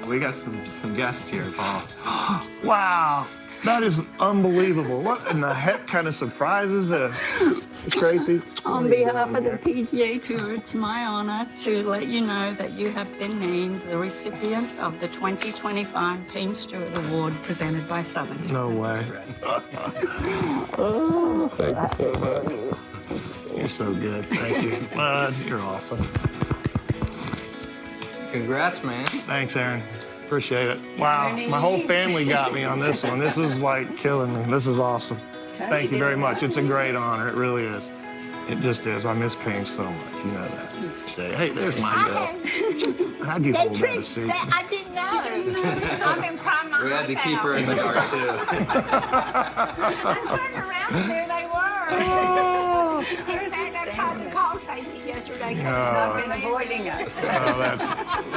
We got some guests here, Paul. Wow, that is unbelievable. What in the heck kind of surprise is this? Tracy? On behalf of the PGA Tour, it's my honor to let you know that you have been named the recipient of the 2025 Payne Stewart Award presented by Southern. No way. Oh, thank you so much. You're so good. Thank you. Bud, you're awesome. Congrats, man. Thanks, Aaron. Appreciate it. Wow, my whole family got me on this one. This is like killing me. This is awesome. Thank you very much. It's a great honor. It really is. It just is. I miss Payne so much. You know that. Hey, there's my girl. How'd you hold that a secret? I didn't know. I've been crying my We had to heart keep her in the dark, too. I turned around and there they were. In fact, I tried to call Stacy yesterday. I've been avoiding us.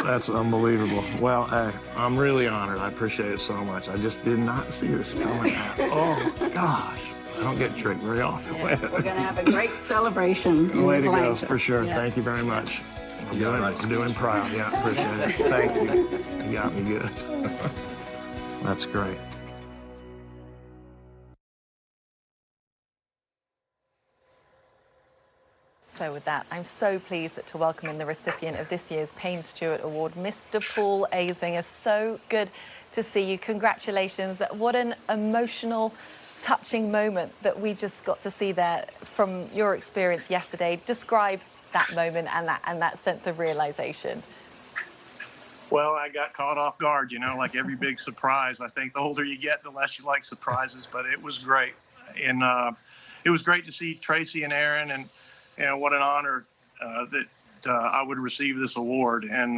That's unbelievable. Well, hey, I'm really honored. I appreciate it so much. I just did not see this coming out. Oh, gosh. I don't get tricked very often. Yeah, we're going to have a great celebration. Way to go, for sure. Yeah. Thank you very much. I'm doing proud. Yeah, appreciate it. Thank you. You got me good. That's great. So with that, I'm so pleased to welcome in the recipient of this year's Payne Stewart Award, Mr. Paul Azinger. So good to see you. Congratulations. What an emotional, touching moment that we just got to see there from your experience yesterday. Describe that moment and that sense of realization. Well, I got caught off guard, you know, like every big surprise. I think the older you get, the less you like surprises, but it was great. And it was great to see Tracy and Aaron, and you know, what an honor that I would receive this award. And,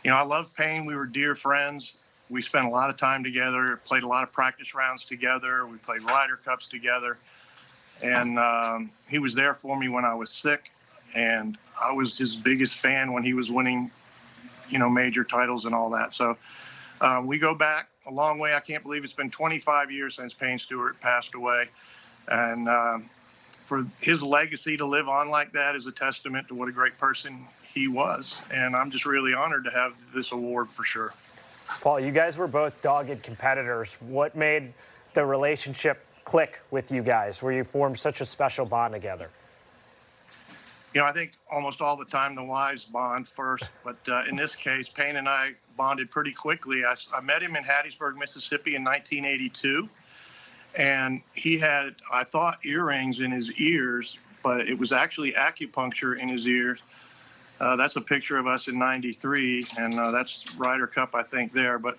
you know, I love Payne. We were dear friends. We spent a lot of time together, played a lot of practice rounds together. We played Ryder Cups together. And he was there for me when I was sick. And I was his biggest fan when he was winning, you know, major titles and all that. So we go back a long way. I can't believe it's been 25 years since Payne Stewart passed away. And for his legacy to live on like that is a testament to what a great person he was. And I'm just really honored to have this award for sure. Paul, you guys were both dogged competitors. What made the relationship click with you guys, where you formed such a special bond together? You know, I think almost all the time the wives bond first, but in this case, Payne and I bonded pretty quickly. I met him in Hattiesburg, Mississippi in 1982. And he had, I thought, earrings in his ears, but it was actually acupuncture in his ears. That's a picture of us in '93, and that's Ryder Cup, I think, there. But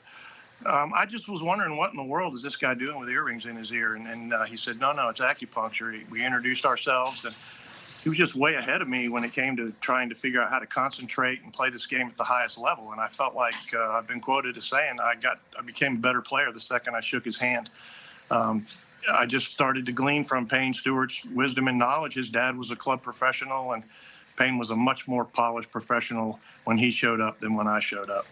I just was wondering, what in the world is this guy doing with earrings in his ear? And he said, no, it's acupuncture. We introduced ourselves, and he was just way ahead of me when it came to trying to figure out how to concentrate and play this game at the highest level. And I felt like I've been quoted as saying I became a better player the second I shook his hand. I just started to glean from Payne Stewart's wisdom and knowledge. His dad was a club professional, and Payne was a much more polished professional when he showed up than when I showed up.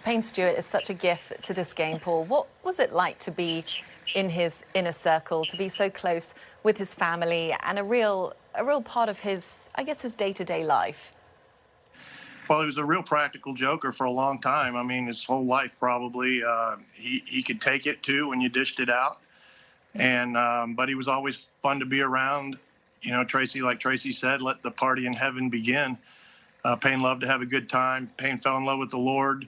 Payne Stewart is such a gift to this game, Paul. What was it like to be in his inner circle, to be so close with his family and a real part of his, I guess, his day-to-day life? Well, he was a real practical joker for a long time. I mean, his whole life probably. He could take it too when you dished it out, and but he was always fun to be around. You know, Tracy, like Tracy said, let the party in heaven begin. Payne loved to have a good time. Payne fell in love with the Lord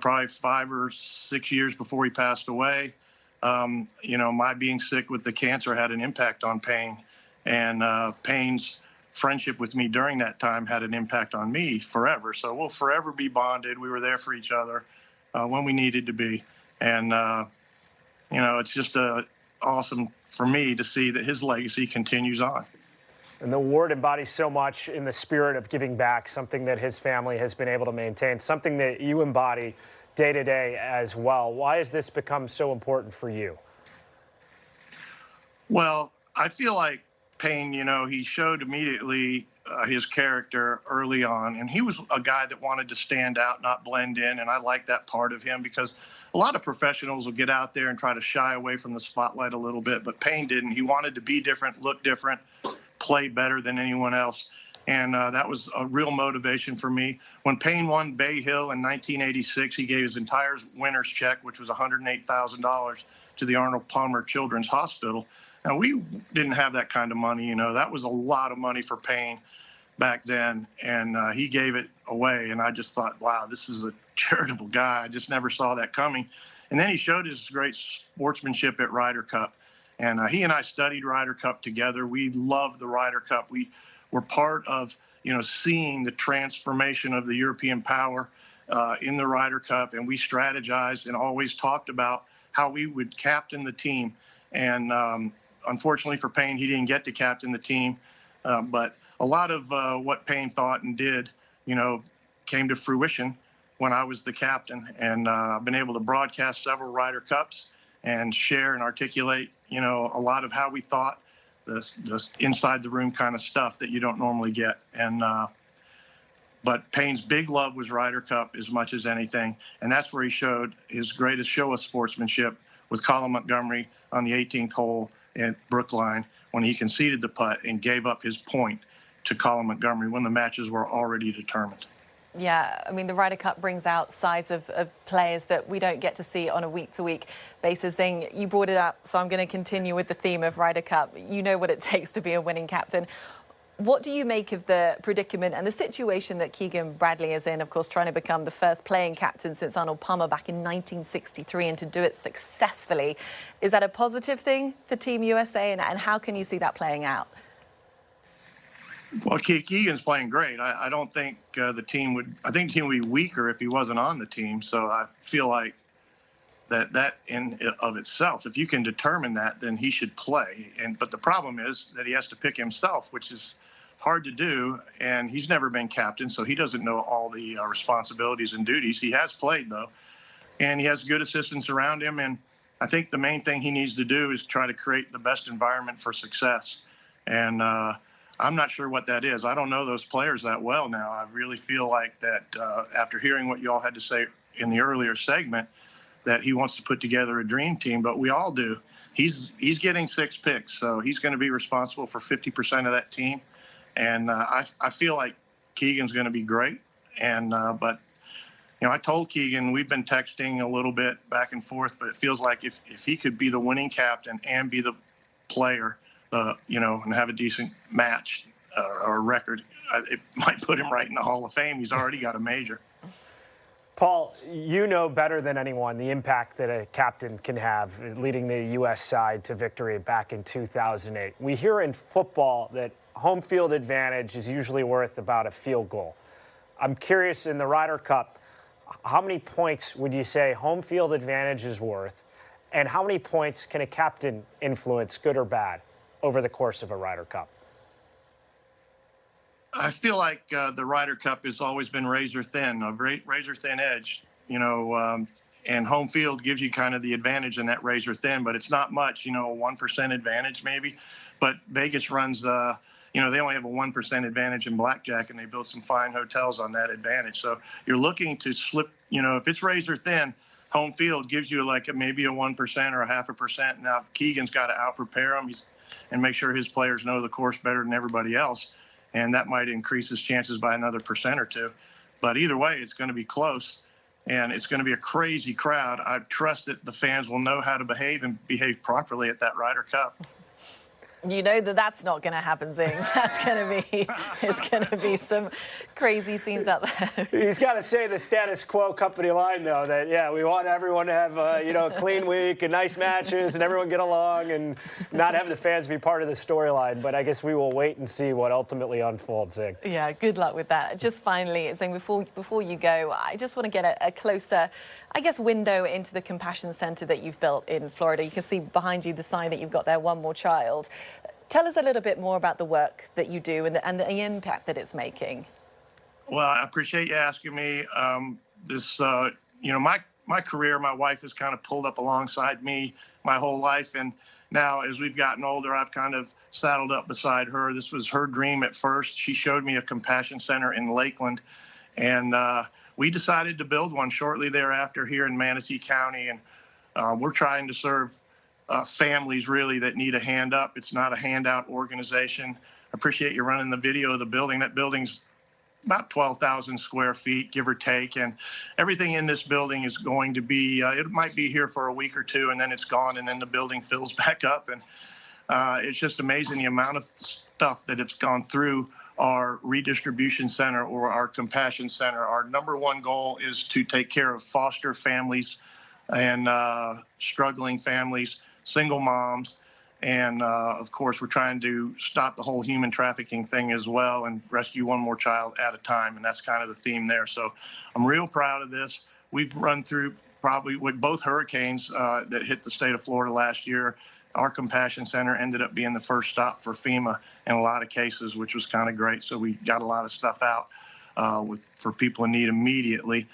probably 5 or 6 years before he passed away. You know, my being sick with the cancer had an impact on Payne, and Payne's friendship with me during that time had an impact on me forever. So we'll forever be bonded. We were there for each other when we needed to be. And, you know, it's just awesome for me to see that his legacy continues on. And the award embodies so much in the spirit of giving back, something that his family has been able to maintain, something that you embody day to day as well. Why has this become so important for you? Well, I feel like Payne, you know, he showed immediately his character early on, and he was a guy that wanted to stand out, not blend in, and I like that part of him, because a lot of professionals will get out there and try to shy away from the spotlight a little bit, but Payne didn't. He wanted to be different, look different, play better than anyone else, And that was a real motivation for me. When Payne won Bay Hill in 1986, he gave his entire winner's check, which was $108,000, to the Arnold Palmer Children's Hospital. Now, we didn't have that kind of money. That was a lot of money for Payne back then, and he gave it away. And I just thought, wow, this is a charitable guy. I just never saw that coming. And then he showed his great sportsmanship at Ryder Cup. And he and I studied Ryder Cup together. We loved the Ryder Cup. We were part of, seeing the transformation of the European power in the Ryder Cup. And we strategized and always talked about how we would captain the team. And unfortunately for Payne, he didn't get to captain the team. But a lot of what Payne thought and did, came to fruition when I was the captain. And I've been able to broadcast several Ryder Cups and share and articulate, a lot of how we thought, the inside the room kind of stuff that you don't normally get. And but Payne's big love was Ryder Cup as much as anything. And that's where he showed his greatest show of sportsmanship with Colin Montgomery on the 18th hole at Brookline, when he conceded the putt and gave up his point to Colin Montgomery when the matches were already determined. Yeah, I mean, the Ryder Cup brings out sides of players that we don't get to see on a week-to-week basis. Zing, you brought it up, so I'm going to continue with the theme of Ryder Cup. You know what it takes to be a winning captain. What do you make of the predicament and the situation that Keegan Bradley is in, of course, trying to become the first playing captain since Arnold Palmer back in 1963, and to do it successfully? Is that a positive thing for Team USA, and how can you see that playing out? Well, Keegan's playing great. I don't think the team would. I think the team would be weaker if he wasn't on the team. So I feel like that in of itself, if you can determine that, then he should play. But the problem is that he has to pick himself, which is hard to do. And he's never been captain, so he doesn't know all the responsibilities and duties. He has played though, and he has good assistants around him. And I think the main thing he needs to do is try to create the best environment for success. And I'm not sure what that is. I don't know those players that well now. I really feel like that after hearing what you all had to say in the earlier segment, that he wants to put together a dream team, but we all do. He's getting 6 picks, so he's going to be responsible for 50% of that team. And I feel like Keegan's going to be great. And but I told Keegan, we've been texting a little bit back and forth, but it feels like if he could be the winning captain and be the player, and have a decent match or record, it might put him right in the Hall of Fame. He's already got a major. Paul, you know better than anyone the impact that a captain can have leading the U.S. side to victory back in 2008. We hear in football that home field advantage is usually worth about a field goal. I'm curious, in the Ryder Cup, how many points would you say home field advantage is worth, and how many points can a captain influence, good or bad, over the course of a Ryder Cup? I feel like the Ryder Cup has always been razor thin, a razor thin edge, and home field gives you kind of the advantage in that razor thin, but it's not much, a 1% advantage maybe. But Vegas runs, they only have a 1% advantage in blackjack, and they built some fine hotels on that advantage. So you're looking to slip, if it's razor thin, home field gives you like maybe a 1% or a 0.5%. Now Keegan's got to out-prepare him and make sure his players know the course better than everybody else. And that might increase his chances by another 1% or 2. But either way, it's going to be close, and it's going to be a crazy crowd. I trust that the fans will know how to behave and behave properly at that Ryder Cup. You know that's not going to happen, Zing. It's going to be some crazy scenes out there. He's got to say the status quo company line, though, that, yeah, we want everyone to have, a clean week and nice matches and everyone get along and not have the fans be part of the storyline. But I guess we will wait and see what ultimately unfolds, Zing. Yeah, good luck with that. Just finally, Zing, before you go, I just want to get a closer, window into the Compassion Center that you've built in Florida. You can see behind you the sign that you've got there, One More Child. Tell us a little bit more about the work that you do and the impact that it's making. Well, I appreciate you asking me. My career, my wife has kind of pulled up alongside me my whole life. And now as we've gotten older, I've kind of saddled up beside her. This was her dream at first. She showed me a compassion center in Lakeland. And we decided to build one shortly thereafter here in Manatee County. And we're trying to serve families really that need a hand up. It's not a handout organization appreciate you running the video of the building. That building's about 12,000 square feet, give or take. And everything in this building is going to be, it might be here for a week or two, and then it's gone, and then the building fills back up. And it's just amazing the amount of stuff that it's gone through our redistribution center or our compassion center. Our number one goal is to take care of foster families and struggling families, single moms. And, of course, we're trying to stop the whole human trafficking thing as well and rescue one more child at a time. And that's kind of the theme there. So I'm real proud of this. We've run through probably with both hurricanes that hit the state of Florida last year. Our Compassion Center ended up being the first stop for FEMA in a lot of cases, which was kind of great. So we got a lot of stuff out for people in need immediately.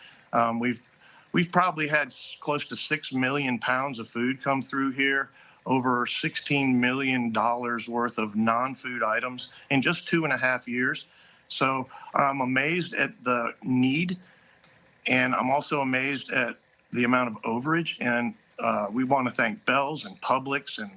We've probably had close to 6 million pounds of food come through here, over $16 million worth of non-food items in just 2.5 years. So I'm amazed at the need, and I'm also amazed at the amount of overage. And we want to thank Bell's and Publix and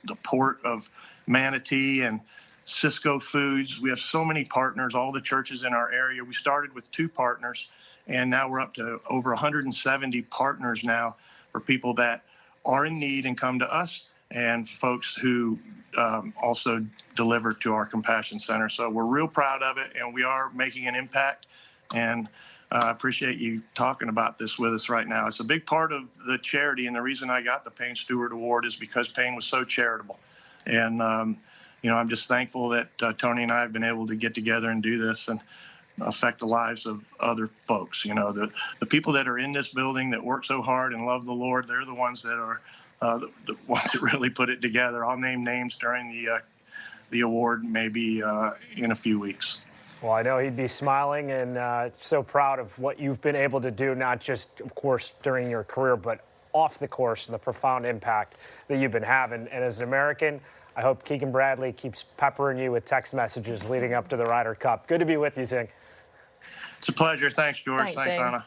the Port of Manatee and Cisco Foods. We have so many partners, all the churches in our area. We started with 2 partners, and now we're up to over 170 partners now for people that are in need and come to us, and folks who also deliver to our Compassion Center. So we're real proud of it, and we are making an impact. And I appreciate you talking about this with us right now. It's a big part of the charity, and the reason I got the Payne Stewart Award is because Payne was so charitable. And, I'm just thankful that Tony and I have been able to get together and do this and affect the lives of other folks. The people that are in this building that work so hard and love the Lord, they're the ones that are the ones that really put it together. I'll name names during the award maybe in a few weeks. Well, I know he'd be smiling and so proud of what you've been able to do, not just, of course, during your career, but off the course and the profound impact that you've been having. And as an American, I hope Keegan Bradley keeps peppering you with text messages leading up to the Ryder Cup. Good to be with you, Zing. It's a pleasure. Thanks, George. Thanks, Zing. Anna.